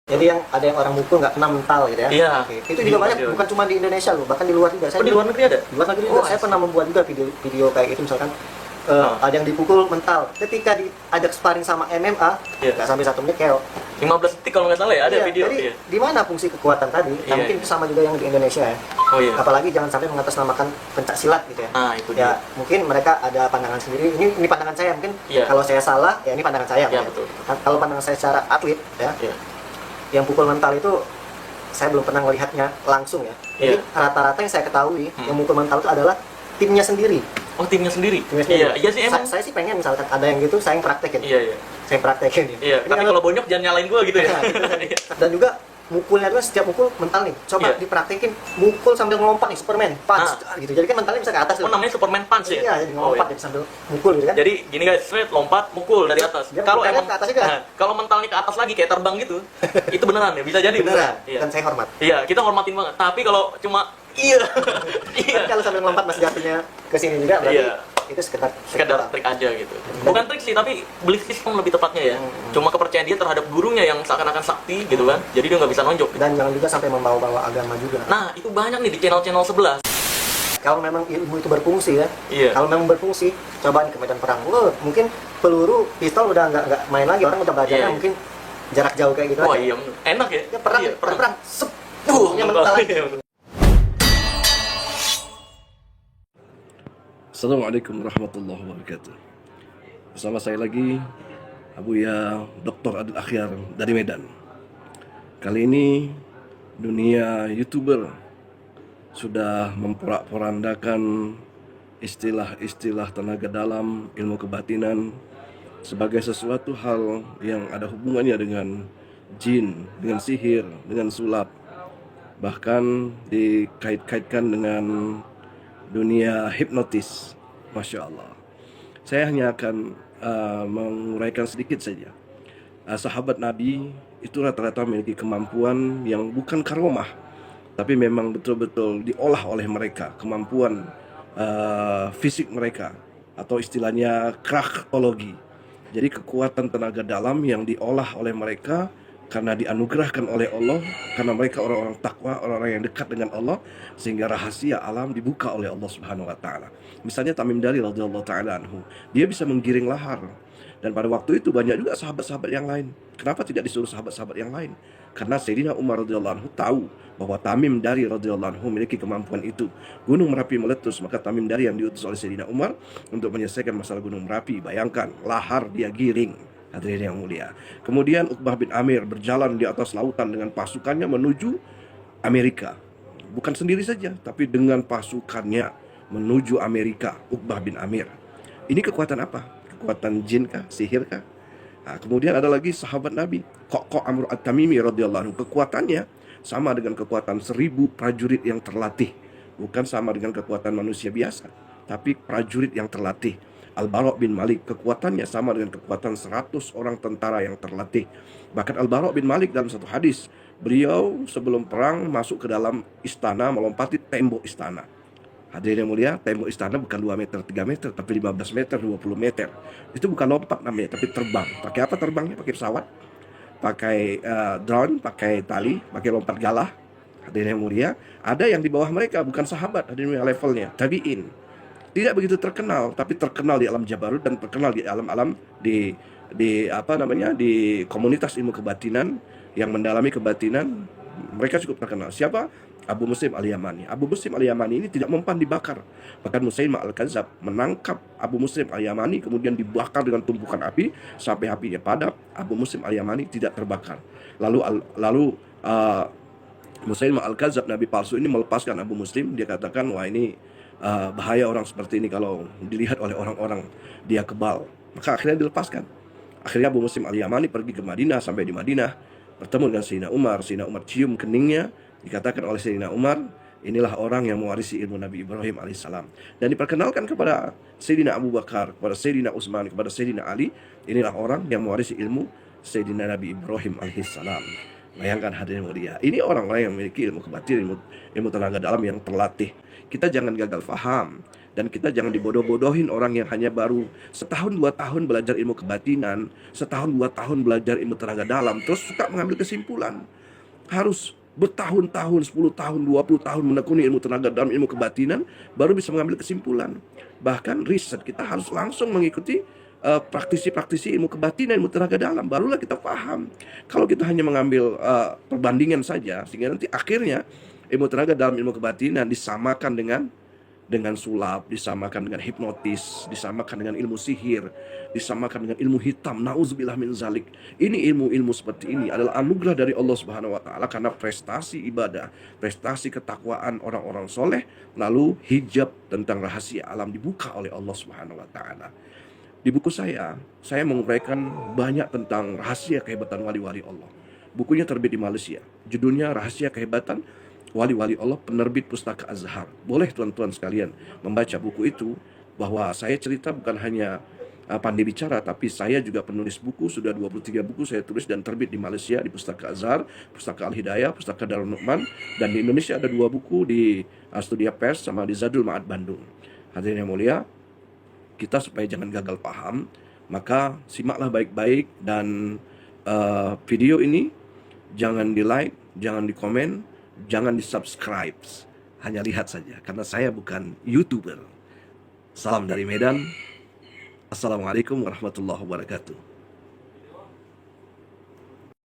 Jadi yang ada yang orang mukul nggak kena mental gitu ya? Iya. Oke. Itu juga banyak, bukan cuma di Indonesia loh, bahkan di luar juga. Oh, di luar negeri ada? Di luar negeri juga. Saya pernah membuat juga video kayak gitu, misalkan ada yang dipukul mental. Ketika diajak sparring sama MMA, nggak sampai 1 menit KO. 15 detik kalau nggak salah ya, ada video. Jadi di mana fungsi kekuatan tadi? Nah, mungkin itu sama juga yang di Indonesia ya. Oh iya. Apalagi jangan sampai mengatasnamakan pencak silat gitu ya. Itu ya dia. mungkin mereka ada pandangan sendiri. Ini pandangan saya, mungkin kalau saya salah ya ini pandangan saya. Iya, betul. Kalau pandangan saya secara atlet ya, yang pukul mental itu saya belum pernah melihatnya langsung ya. Jadi rata-rata yang saya ketahui yang pukul mental itu adalah timnya sendiri. Oh, timnya sendiri? Iya sih emang. Saya sih pengen misalkan ada yang gitu, saya yang praktekin. Iya. Saya praktekin. Iya, tapi kalau bonyok jangan nyalain gua gitu ya. Dan juga mukulnya itu setiap mukul mental nih. Coba dipraktekin mukul sambil ngelompat nih, Superman punch gitu. Jadi kan mentalnya bisa ke atas. Oh, namanya Superman punch ya? Iya, jadi ngelompat jadi sambil mukul gitu kan. Jadi gini guys, straight lompat, mukul dari atas. Kalau emang ke atas juga. Kalau mentalnya ke atas lagi kayak terbang gitu, itu beneran ya, bisa jadi beneran. Iya. Dan saya hormat. Iya, kita hormatin banget. Tapi kalau cuma Tapi kalau sambil ngelompat masih jatuhnya ke sini juga berarti itu sekedar trik aja gitu. Bukan trik sih, tapi belief system lebih tepatnya ya. Cuma kepercayaan dia terhadap gurunya yang seakan-akan sakti gitu kan. Jadi dia nggak bisa nonjok. Dan jangan juga sampai membawa-bawa agama juga. Nah, itu banyak nih di channel-channel sebelah. Kalau memang ilmu itu berfungsi ya. Kalau memang berfungsi, coba nih ke medan perang. Mungkin peluru, pistol udah nggak main lagi. Orang udah belajarnya mungkin jarak jauh kayak gitu aja. Iya, enak ya. Perang. Sep. Mental. Assalamualaikum warahmatullahi wabarakatuh. Bersama saya lagi Abuya Dr. Adil Akhyar dari Medan. Kali ini dunia YouTuber sudah memporak-porandakan istilah-istilah tenaga dalam, ilmu kebatinan sebagai sesuatu hal yang ada hubungannya dengan jin, dengan sihir, dengan sulap. Bahkan dikait-kaitkan dengan dunia hipnotis. Masya Allah. Saya hanya akan menguraikan sedikit saja. Sahabat Nabi itu rata-rata memiliki kemampuan yang bukan karomah, tapi memang betul-betul diolah oleh mereka. Kemampuan fisik mereka, atau istilahnya kraftologi. Jadi kekuatan tenaga dalam yang diolah oleh mereka karena dianugerahkan oleh Allah, karena mereka orang-orang takwa, orang-orang yang dekat dengan Allah, sehingga rahasia alam dibuka oleh Allah Subhanahu wa taala. Misalnya Tamim Dari radhiyallahu taala anhu, dia bisa menggiring lahar. Dan pada waktu itu banyak juga sahabat-sahabat yang lain. Kenapa tidak disuruh sahabat-sahabat yang lain? Karena Sayyidina Umar radhiyallahu anhu tahu bahwa Tamim Dari radhiyallahu anhu memiliki kemampuan itu. Gunung Merapi meletus, maka Tamim Dari yang diutus oleh Sayyidina Umar untuk menyelesaikan masalah Gunung Merapi. Bayangkan, lahar dia giring. Hadirin yang mulia. Kemudian Uqbah bin Amir berjalan di atas lautan dengan pasukannya menuju Amerika. Bukan sendiri saja, tapi dengan pasukannya menuju Amerika. Uqbah bin Amir. Ini kekuatan apa? Kekuatan jin kah? Sihir kah? Nah, kemudian ada lagi sahabat Nabi, Qaqqa' Amr At-Tamimi radhiyallahu anhu. Kekuatannya sama dengan kekuatan 1000 prajurit yang terlatih. Bukan sama dengan kekuatan manusia biasa, tapi prajurit yang terlatih. Al-Bara' bin Malik, kekuatannya sama dengan kekuatan 100 orang tentara yang terlatih. Bahkan Al-Bara' bin Malik dalam satu hadis, beliau sebelum perang masuk ke dalam istana, melompati tembok istana. Hadirin yang mulia, tembok istana bukan 2 meter, 3 meter, tapi 15 meter, 20 meter. Itu bukan lompat namanya, tapi terbang. Pakai apa terbangnya? Pakai pesawat, pakai drone, pakai tali, pakai lompat galah. Hadirin yang mulia, ada yang di bawah mereka, bukan sahabat, hadirin yang mulia, levelnya tabi'in. Tidak begitu terkenal, tapi terkenal di alam Jabarut dan terkenal di alam-alam di komunitas ilmu kebatinan yang mendalami kebatinan. Mereka cukup terkenal. Siapa? Abu Muslim Al-Yamani. Abu Muslim Al-Yamani ini tidak mempan dibakar. Bahkan Musailimah Al-Kadzdzab menangkap Abu Muslim Al-Yamani, kemudian dibakar dengan tumpukan api sampai apinya padam. Abu Muslim Al-Yamani tidak terbakar. Lalu Musailimah Al-Kadzdzab, nabi palsu ini melepaskan Abu Muslim. Dia katakan, wah ini bahaya orang seperti ini kalau dilihat oleh orang-orang, dia kebal. Maka akhirnya dilepaskan. Akhirnya Abu Muslim Al-Yamani pergi ke Madinah. Sampai di Madinah bertemu dengan Sayyidina Umar. Sayyidina Umar cium keningnya. Dikatakan oleh Sayyidina Umar, inilah orang yang mewarisi ilmu Nabi Ibrahim alaihissalam. Dan diperkenalkan kepada Sayyidina Abu Bakar, kepada Sayyidina Utsman, kepada Sayyidina Ali, inilah orang yang mewarisi ilmu Sayyidina Nabi Ibrahim alaihissalam. Bayangkan hadirin mulia, ini orang-orang yang memiliki ilmu kebatinan, ilmu tenaga dalam yang terlatih. Kita jangan gagal faham. Dan kita jangan dibodoh-bodohin orang yang hanya baru setahun 2 tahun belajar ilmu kebatinan, setahun 2 tahun belajar ilmu tenaga dalam, terus suka mengambil kesimpulan. Harus bertahun-tahun, 10 tahun, 20 tahun menekuni ilmu tenaga dalam, ilmu kebatinan, baru bisa mengambil kesimpulan. Bahkan riset kita harus langsung mengikuti praktisi-praktisi ilmu kebatinan, ilmu tenaga dalam, barulah kita paham. Kalau kita hanya mengambil perbandingan saja, sehingga nanti akhirnya ilmu tenaga dalam, ilmu kebatinan disamakan dengan sulap, disamakan dengan hipnotis, disamakan dengan ilmu sihir, disamakan dengan ilmu hitam. Nauzubillah min zalik. Ini ilmu-ilmu seperti ini adalah anugerah dari Allah Subhanahu wa taala karena prestasi ibadah, prestasi ketakwaan orang-orang soleh, lalu hijab tentang rahasia alam dibuka oleh Allah Subhanahu wa taala. Di buku saya menguraikan banyak tentang rahasia kehebatan wali-wali Allah. Bukunya terbit di Malaysia. Judulnya Rahasia Kehebatan Wali-Wali Allah, penerbit Pustaka Azhar. Boleh tuan-tuan sekalian membaca buku itu, bahwa saya cerita bukan hanya pandai bicara, tapi saya juga penulis buku. Sudah 23 buku saya tulis dan terbit di Malaysia di Pustaka Azhar, Pustaka Al-Hidayah, Pustaka Darul Nu'man, dan di Indonesia ada 2 buku di Studia Pers sama di Zadul Ma'ad Bandung. Hadirin yang mulia, kita supaya jangan gagal paham, maka simaklah baik-baik, dan video ini jangan di like, jangan di komen, jangan di subscribe, hanya lihat saja, karena saya bukan YouTuber. Salam dari Medan. Assalamualaikum warahmatullahi wabarakatuh.